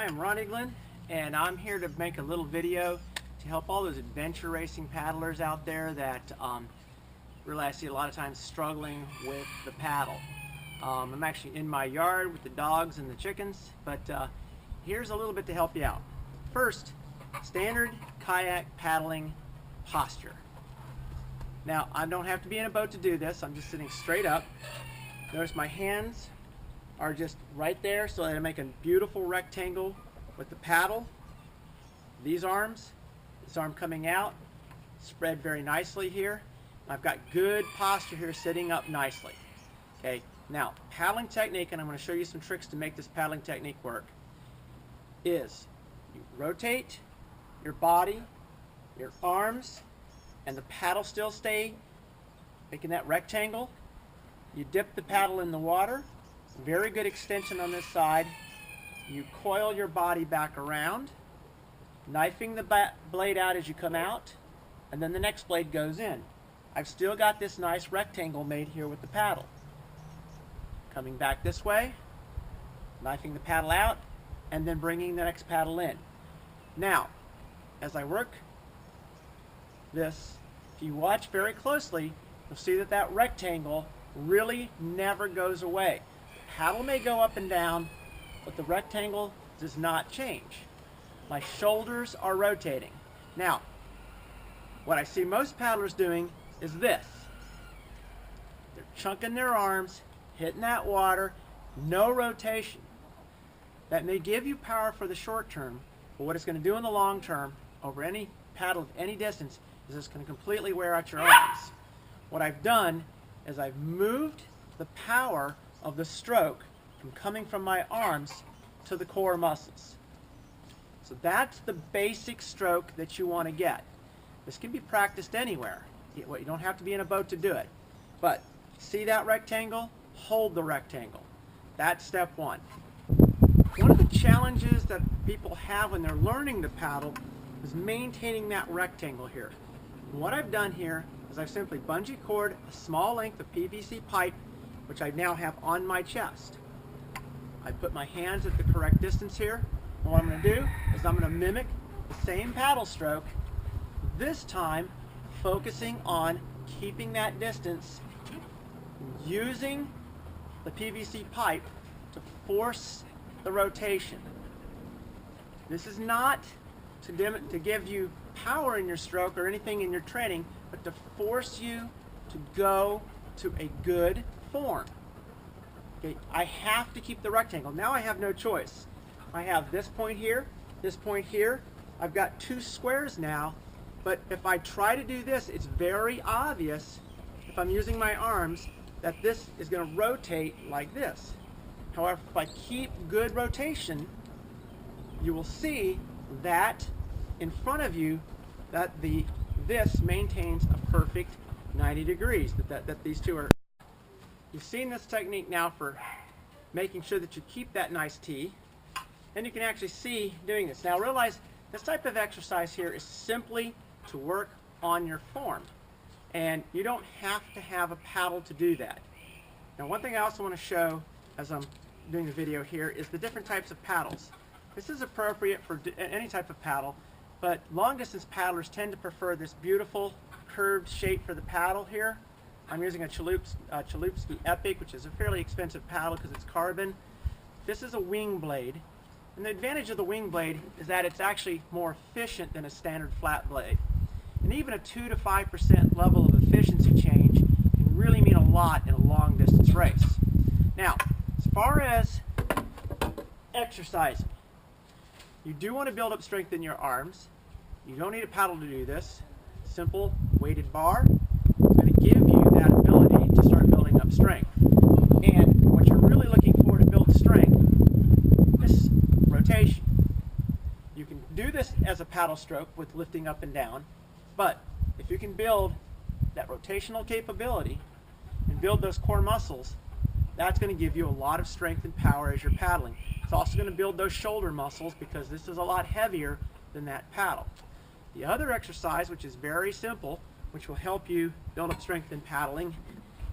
Hi, I'm Ron Eaglin, and I'm here to make a little video to help all those adventure racing paddlers out there that really I see a lot of times struggling with the paddle. I'm actually in my yard with the dogs and the chickens, but here's a little bit to help you out. First, standard kayak paddling posture. Now, I don't have to be in a boat to do this. I'm just sitting straight up. Notice my hands are just right there so that I make a beautiful rectangle with the paddle. These arms, this arm coming out, spread very nicely here. I've got good posture here, sitting up nicely. Okay, now paddling technique, and I'm going to show you some tricks to make this paddling technique work, is you rotate your body, your arms, and the paddle still stay making that rectangle. You dip the paddle in the water, very good extension on this side. You coil your body back around, knifing the blade out as you come out, and then the next blade goes in. I've still got this nice rectangle made here with the paddle. Coming back this way, knifing the paddle out, and then bringing the next paddle in. Now, as I work this, if you watch very closely, you'll see that that rectangle really never goes away. The paddle may go up and down, but the rectangle does not change. My shoulders are rotating. Now, what I see most paddlers doing is this. They're chunking their arms, hitting that water, no rotation. That may give you power for the short term, but what it's going to do in the long term, over any paddle of any distance, is it's going to completely wear out your arms. What I've done is I've moved the power of the stroke from coming from my arms to the core muscles. So that's the basic stroke that you want to get. This can be practiced anywhere. You don't have to be in a boat to do it. But see that rectangle? Hold the rectangle. That's step one. One of the challenges that people have when they're learning to paddle is maintaining that rectangle here. And what I've done here is I've simply bungee cord a small length of PVC pipe, which I now have on my chest. I put my hands at the correct distance here, and what I'm going to do is I'm going to mimic the same paddle stroke, this time focusing on keeping that distance, using the PVC pipe to force the rotation. This is not to give you power in your stroke or anything in your training, but to force you to go to a good form. Okay, I have to keep the rectangle. Now I have no choice. I have this point here, this point here. I've got two squares now, but if I try to do this, it's very obvious if I'm using my arms that this is going to rotate like this. However, if I keep good rotation, you will see that in front of you that this maintains a perfect 90 degrees, that these two are. You've seen this technique now for making sure that you keep that nice T, and you can actually see doing this. Now realize this type of exercise here is simply to work on your form, and you don't have to have a paddle to do that. Now one thing I also want to show as I'm doing the video here is the different types of paddles. This is appropriate for any type of paddle, but long distance paddlers tend to prefer this beautiful curved shape for the paddle here. I'm using a Chalupski Epic, which is a fairly expensive paddle because it's carbon. This is a wing blade, and the advantage of the wing blade is that it's actually more efficient than a standard flat blade. And even a 2 to 5% level of efficiency change can really mean a lot in a long distance race. Now, as far as exercising, you do want to build up strength in your arms. You don't need a paddle to do this. Simple weighted bar is going to give you that ability to start building up strength. And what you're really looking for to build strength is rotation. You can do this as a paddle stroke with lifting up and down, but if you can build that rotational capability and build those core muscles, that's going to give you a lot of strength and power as you're paddling. It's also going to build those shoulder muscles because this is a lot heavier than that paddle. The other exercise, which is very simple, which will help you build up strength in paddling,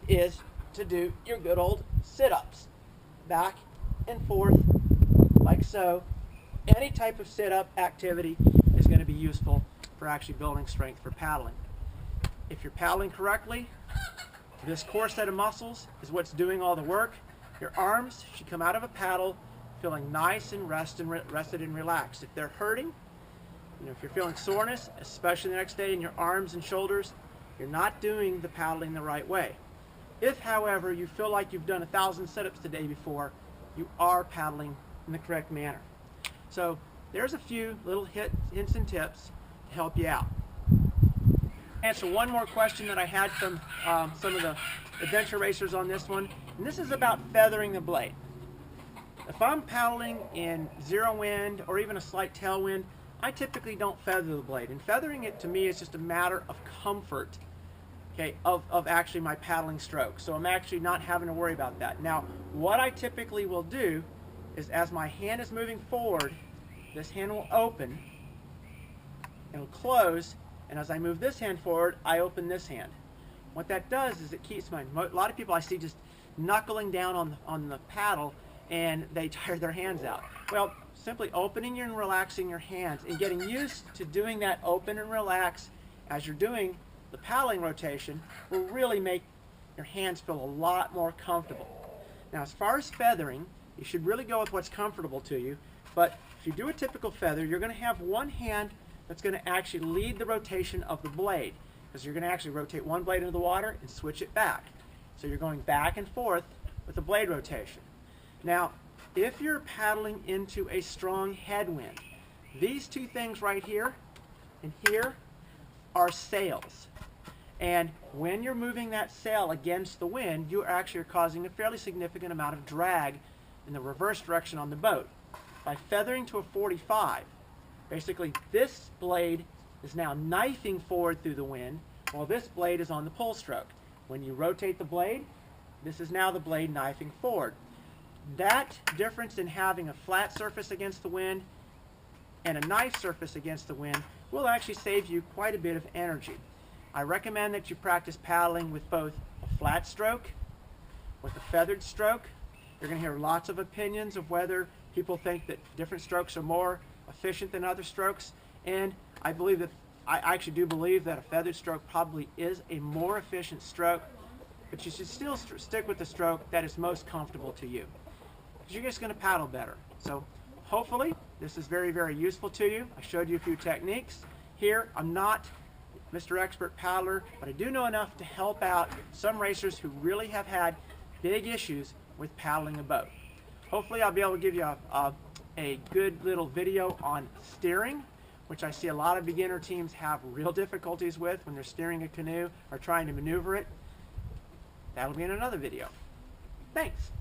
is to do your good old sit-ups. Back and forth, like so, any type of sit-up activity is going to be useful for actually building strength for paddling. If you're paddling correctly, this core set of muscles is what's doing all the work. Your arms should come out of a paddle feeling nice and rested and relaxed. If they're hurting, if you're feeling soreness, especially the next day in your arms and shoulders, you're not doing the paddling the right way. If, however, you feel like you've done 1,000 sit-ups the day before, you are paddling in the correct manner. So there's a few little hints and tips to help you out. Answer one more question that I had from some of the adventure racers on this one, and this is about feathering the blade. If I'm paddling in zero wind or even a slight tailwind, I typically don't feather the blade, and feathering it to me is just a matter of comfort, okay, of actually my paddling stroke. So I'm actually not having to worry about that. Now, what I typically will do is, as my hand is moving forward, this hand will open, it'll close, and as I move this hand forward, I open this hand. What that does is it keeps a lot of people I see just knuckling down on the paddle, and they tire their hands out. Well, simply opening and relaxing your hands and getting used to doing that open and relax as you're doing the paddling rotation will really make your hands feel a lot more comfortable. Now, as far as feathering, you should really go with what's comfortable to you, but if you do a typical feather, you're going to have one hand that's going to actually lead the rotation of the blade, because you're going to actually rotate one blade into the water and switch it back. So you're going back and forth with the blade rotation. Now, if you're paddling into a strong headwind, these two things right here and here are sails. And when you're moving that sail against the wind, you actually are causing a fairly significant amount of drag in the reverse direction on the boat. By feathering to a 45, basically this blade is now knifing forward through the wind, while this blade is on the pull stroke. When you rotate the blade, this is now the blade knifing forward. That difference in having a flat surface against the wind and a knife surface against the wind will actually save you quite a bit of energy. I recommend that you practice paddling with both a flat stroke, with a feathered stroke. You're going to hear lots of opinions of whether people think that different strokes are more efficient than other strokes, and I actually do believe that a feathered stroke probably is a more efficient stroke, but you should still stick with the stroke that is most comfortable to you, because you're just going to paddle better. So hopefully this is very, very useful to you. I showed you a few techniques here. I'm not Mr. Expert Paddler, but I do know enough to help out some racers who really have had big issues with paddling a boat. Hopefully I'll be able to give you a good little video on steering, which I see a lot of beginner teams have real difficulties with when they're steering a canoe or trying to maneuver it. That'll be in another video. Thanks.